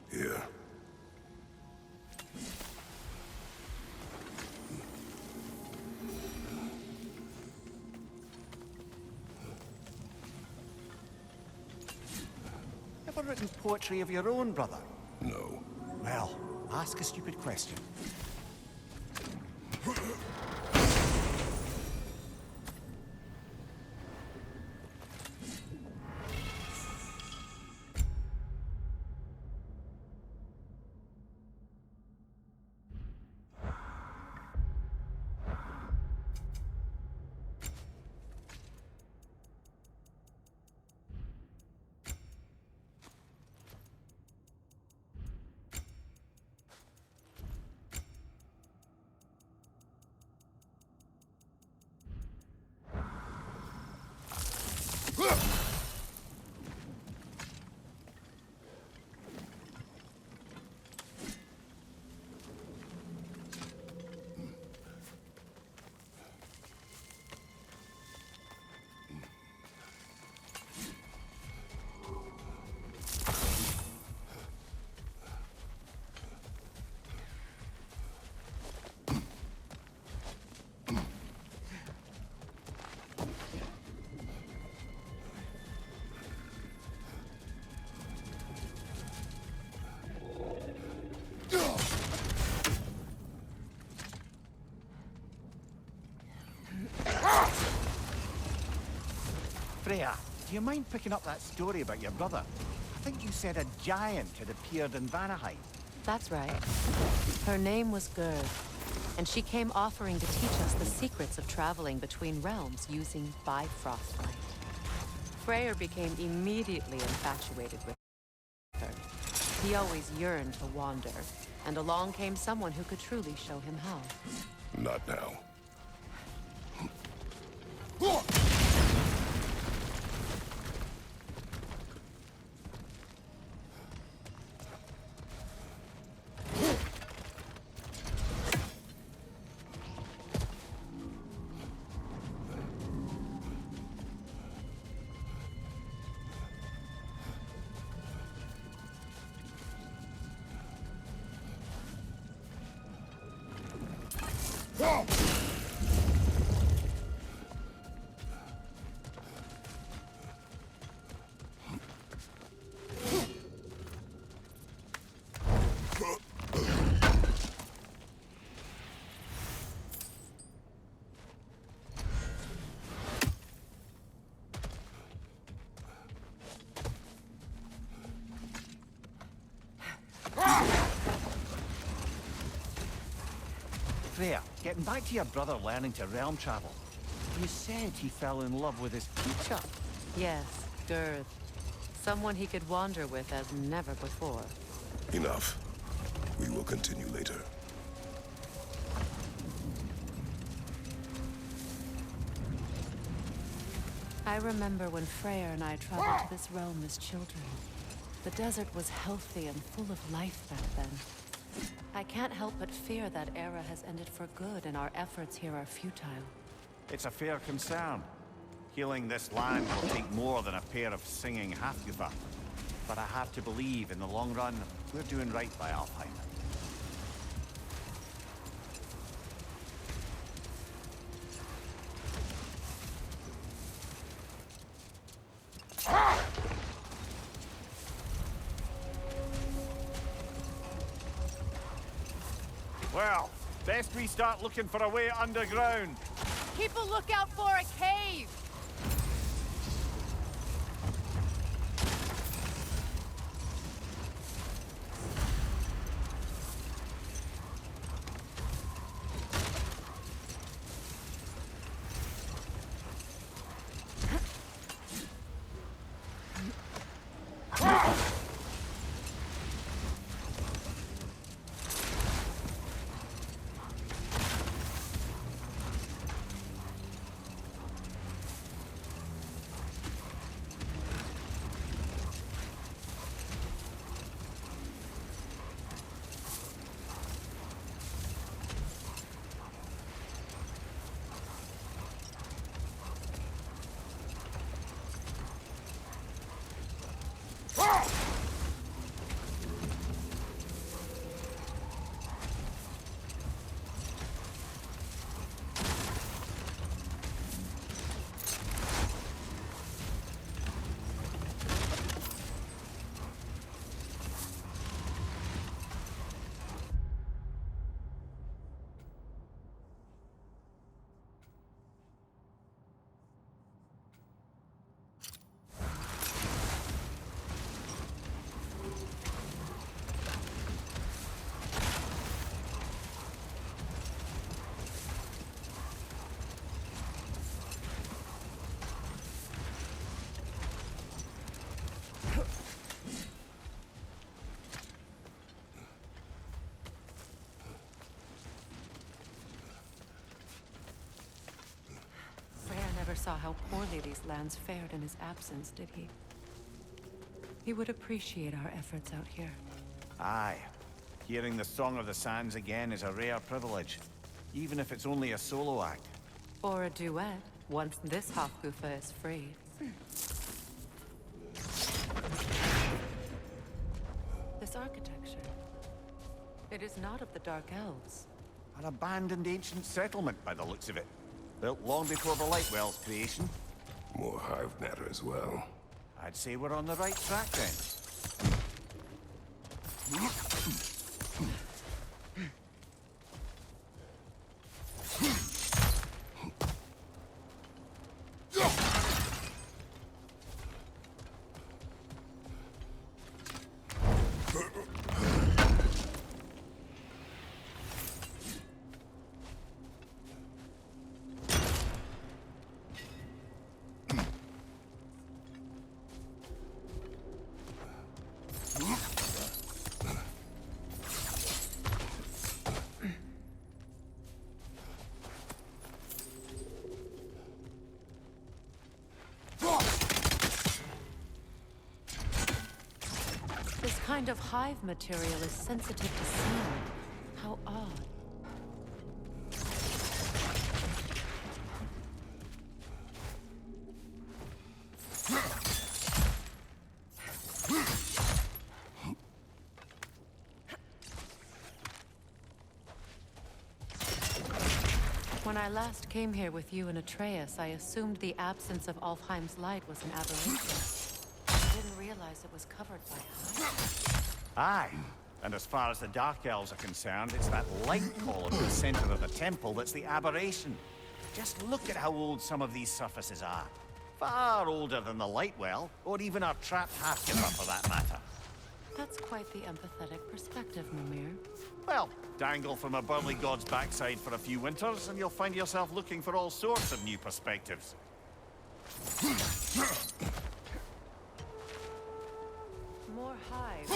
Here. Ever written poetry of your own, brother? No. Well, ask a stupid question. Freya, do you mind picking up that story about your brother? I think you said a giant had appeared in Vanaheim. That's right. Her name was Gerd, and she came offering to teach us the secrets of traveling between realms using Bifrost light. Freyr became immediately infatuated with her. He always yearned to wander, and along came someone who could truly show him how. Not now. Freya, getting back to your brother learning to realm travel. You said he fell in love with his teacher. Yes, Gerd. Someone he could wander with as never before. Enough. We will continue later. I remember when Freyr and I traveled to this realm as children. The desert was healthy and full of life back then. I can't help but fear that era has ended for good and our efforts here are futile. It's a fair concern. Healing this land will take more than a pair of singing Halfgutha. But I have to believe, in the long run, we're doing right by Alfheim. Well, best we start looking for a way underground. Keep a lookout for a cave! saw how poorly these lands fared in his absence, did he? He would appreciate our efforts out here. Aye. Hearing the Song of the Sands again is a rare privilege, even if it's only a solo act. Or a duet, once this Hofgufa is free. This architecture. It is not of the Dark Elves. An abandoned ancient settlement by the looks of it. Built long before the Lightwell's creation. More hive matter as well. I'd say we're on the right track then. This kind of hive material is sensitive to sound. How odd. When I last came here with you and Atreus, I assumed the absence of Alfheim's light was an aberration. I didn't realize it was covered by hive. Aye. And as far as the Dark Elves are concerned, it's that light column in the center of the temple that's the aberration. Just look at how old some of these surfaces are. Far older than the Lightwell, or even our trapped half-giver for that matter. That's quite the empathetic perspective, Mimir. Well, dangle from a burly god's backside for a few winters, and you'll find yourself looking for all sorts of new perspectives. More hive.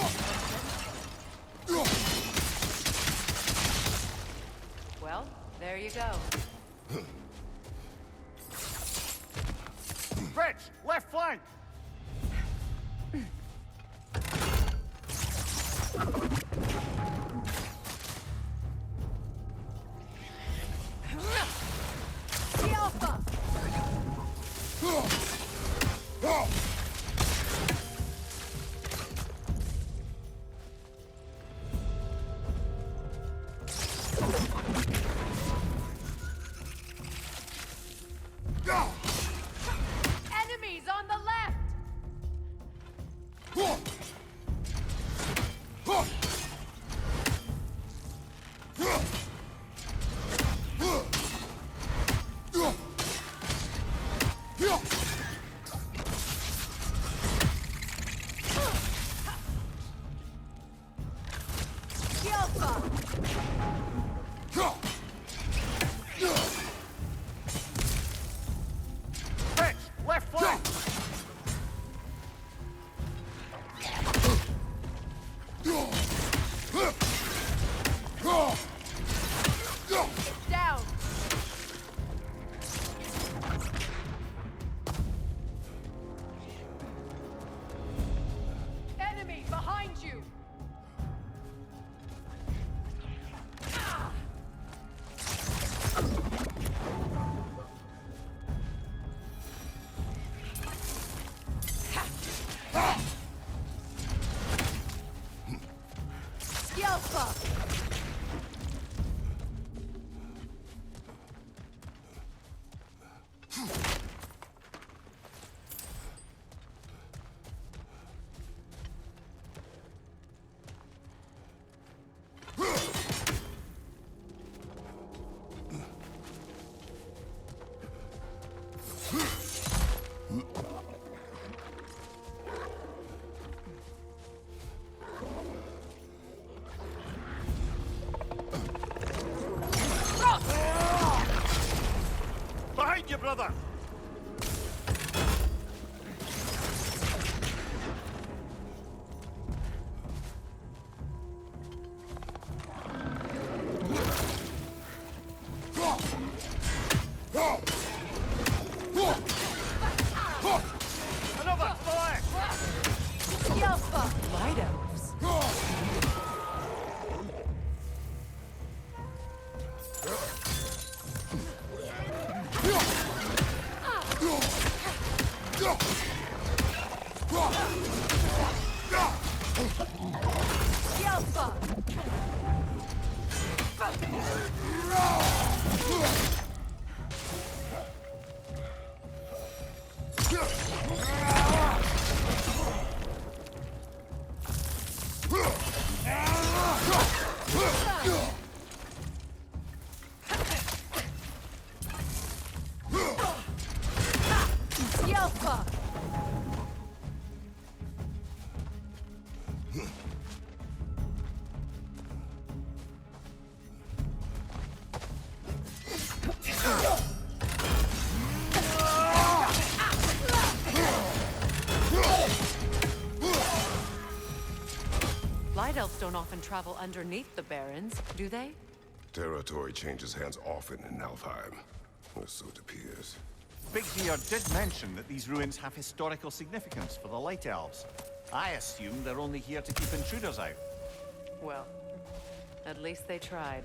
Well, there you go. Rich, left flank! The Alpha! Enemies on the left! The Alpha! Rich, left flank! It's down! Enemy behind you! The Alpha! Behind you, brother! Yelpa! Light elves don't often travel underneath the barrens, do they? Territory changes hands often in Alfheim, or so it appears. Big Deer did mention that these ruins have historical significance for the Light Elves. I assume they're only here to keep intruders out. Well, at least they tried.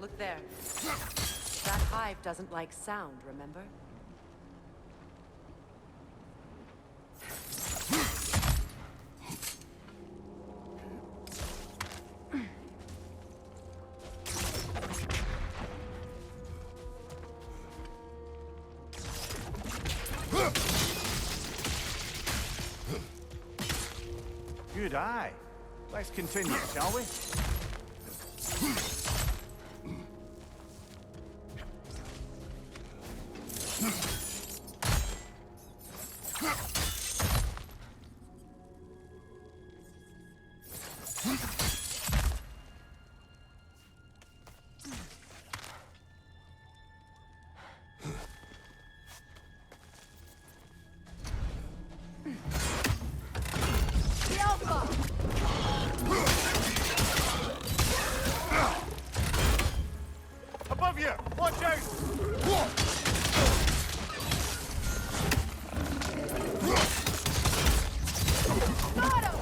Look there. That hive doesn't like sound, remember? Good eye. Let's continue, shall we? Above you! Watch out! Got him!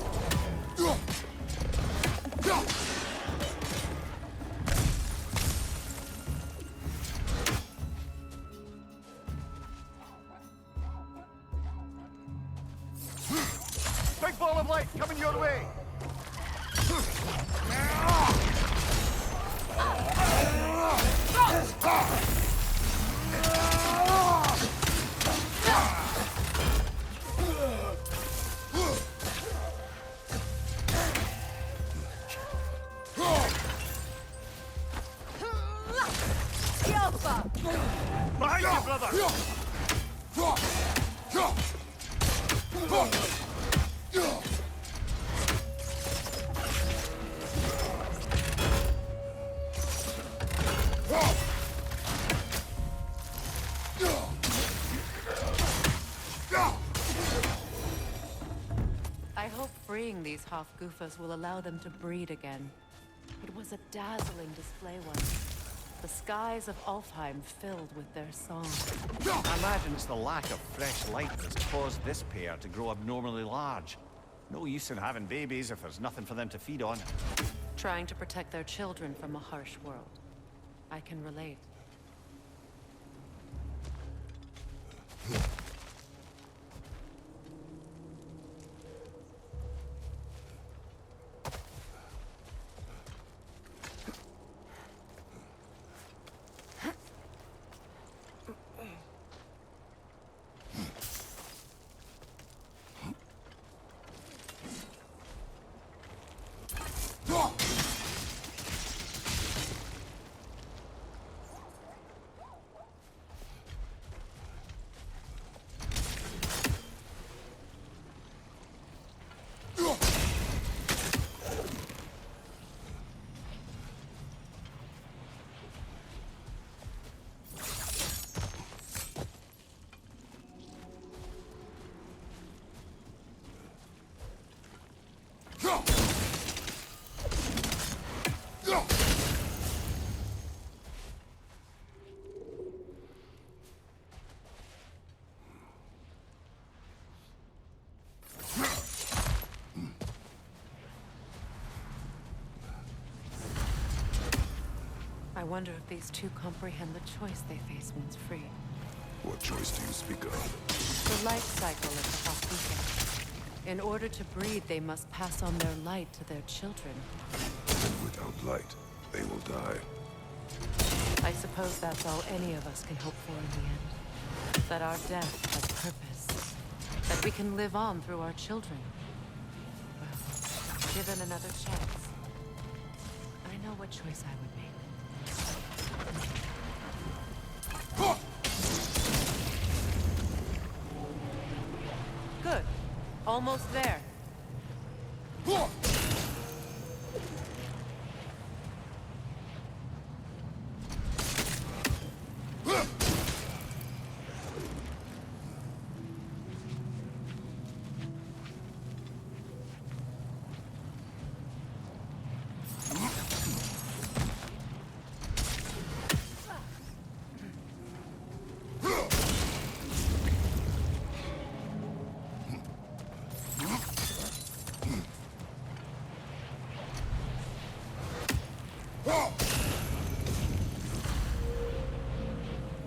Big ball of light coming your way! Yelpa! Behind you, brother! I hope freeing these half-goofers will allow them to breed again. It was a dazzling display once. The skies of Alfheim filled with their song. I imagine it's the lack of fresh light that's caused this pair to grow abnormally large. No use in having babies if there's nothing for them to feed on. Trying to protect their children from a harsh world. I can relate. I wonder if these two comprehend the choice they face once free. What choice do you speak of? The life cycle of the Hakuka. In order to breed, they must pass on their light to their children. And without light, they will die. I suppose that's all any of us can hope for in the end. That our death has purpose. That we can live on through our children. Well, given another chance, I know what choice I would make. Good. Almost there.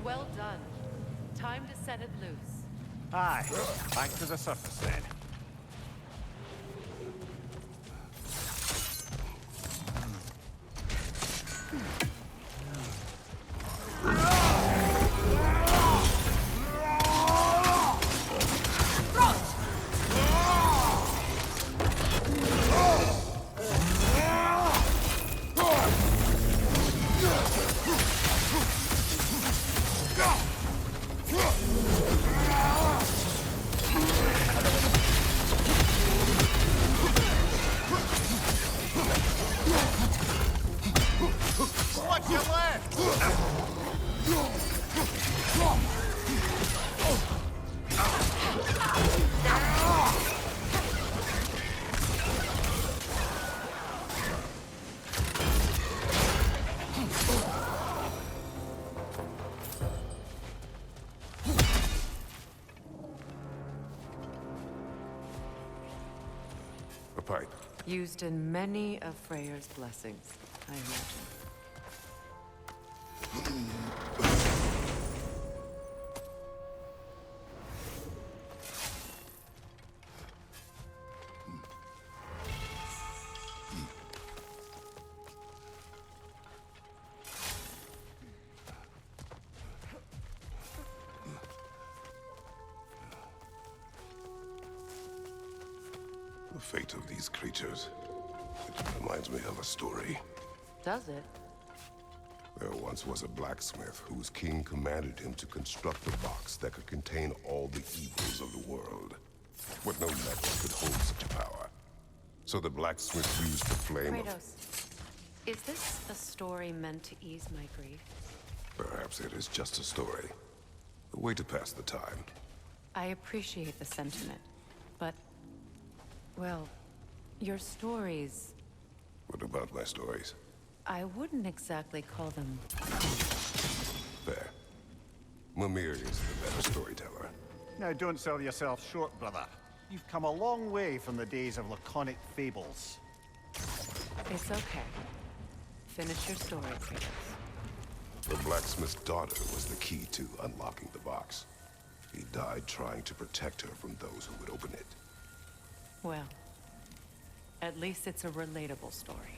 Well done. Time to set it loose. Aye, back to the surface then. What's your left? A pipe. Used in many of Freyr's blessings, I imagine. The fate of these creatures. It reminds me of a story. Does it? There once was a blacksmith whose king commanded him to construct a box that could contain all the evils of the world. But no metal could hold such a power. So the blacksmith used the flame of... Kratos, is this a story meant to ease my grief? Perhaps it is just a story. A way to pass the time. I appreciate the sentiment, but... well, your stories... What about my stories? I wouldn't exactly call them... Fair. Mimir is the better storyteller. Now don't sell yourself short, brother. You've come a long way from the days of laconic fables. It's okay. Finish your story, Kratos. The blacksmith's daughter was the key to unlocking the box. He died trying to protect her from those who would open it. Well, at least it's a relatable story.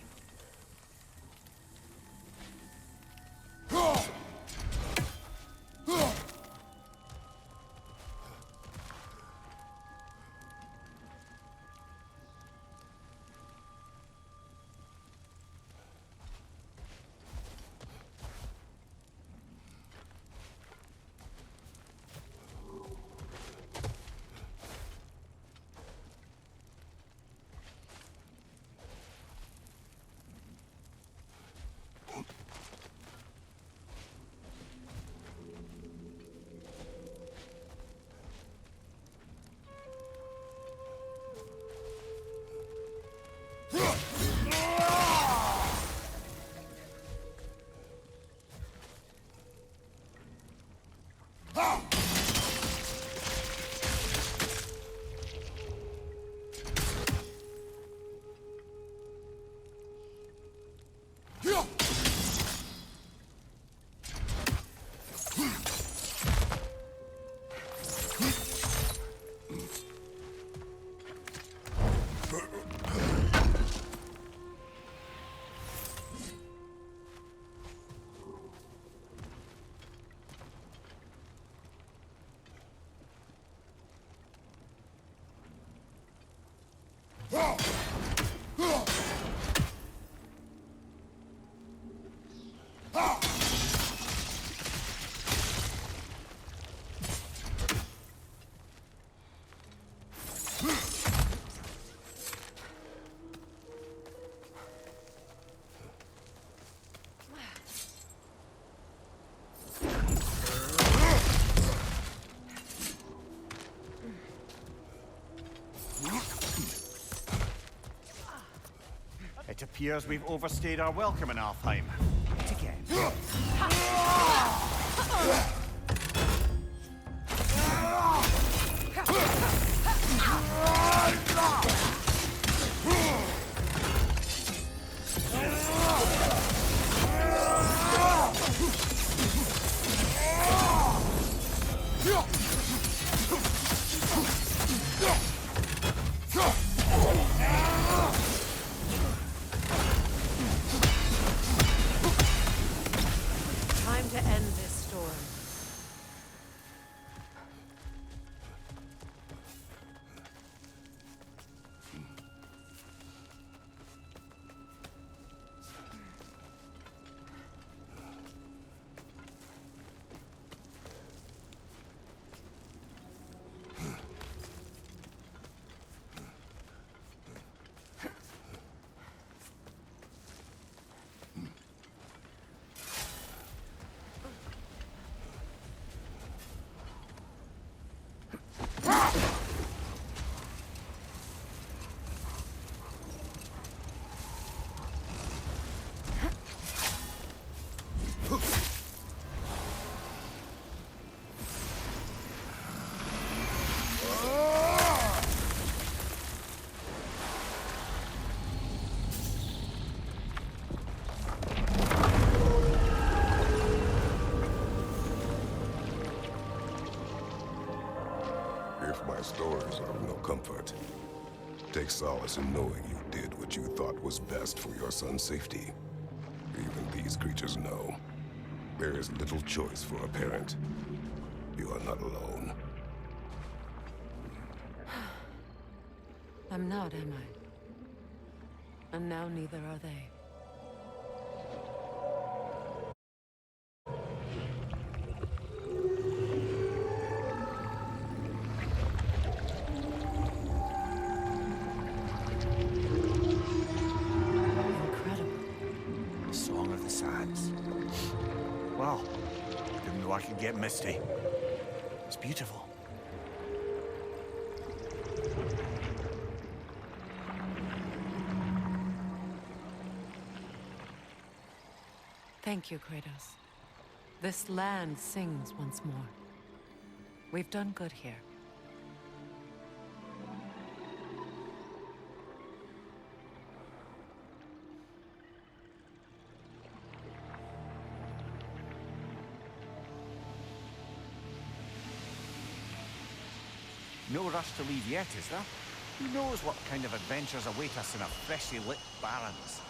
It appears we've overstayed our welcome in Alfheim. Yet again. Time to end this storm. If my stories are of no comfort, take solace in knowing you did what you thought was best for your son's safety. Even these creatures know. There is little choice for a parent. You are not alone. I'm not, am I? And now neither are they. Incredible. The Song of the Sands. Well, didn't know I could get misty. It's beautiful. Thank you, Kratos. This land sings once more. We've done good here. No rush to leave yet, is there? Who knows what kind of adventures await us in our freshly lit barrens?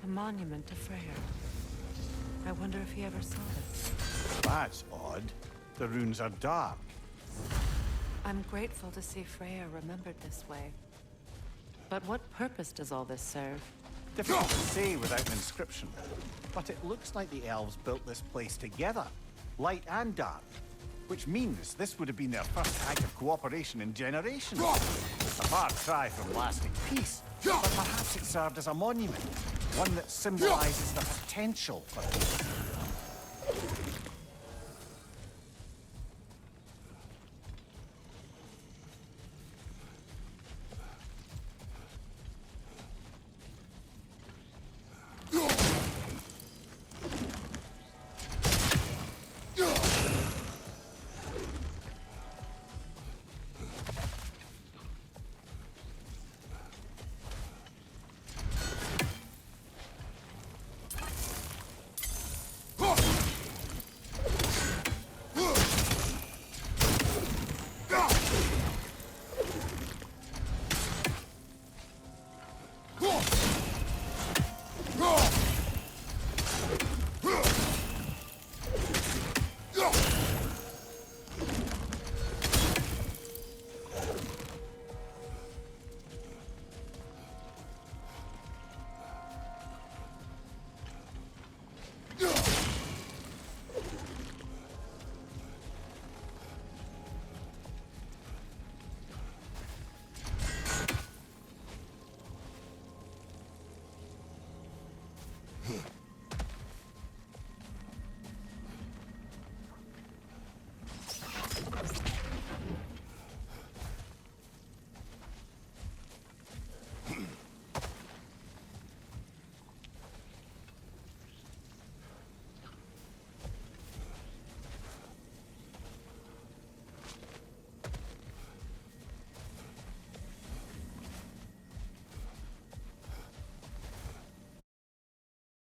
A monument to Freyr. I wonder if he ever saw this. That's odd. The runes are dark. I'm grateful to see Freyr remembered this way. But what purpose does all this serve? Difficult to say without an inscription. But it looks like the elves built this place together, light and dark. Which means this would have been their first act of cooperation in generations. It's a far cry from lasting peace, but perhaps it served as a monument, one that symbolizes the potential for peace. Huh.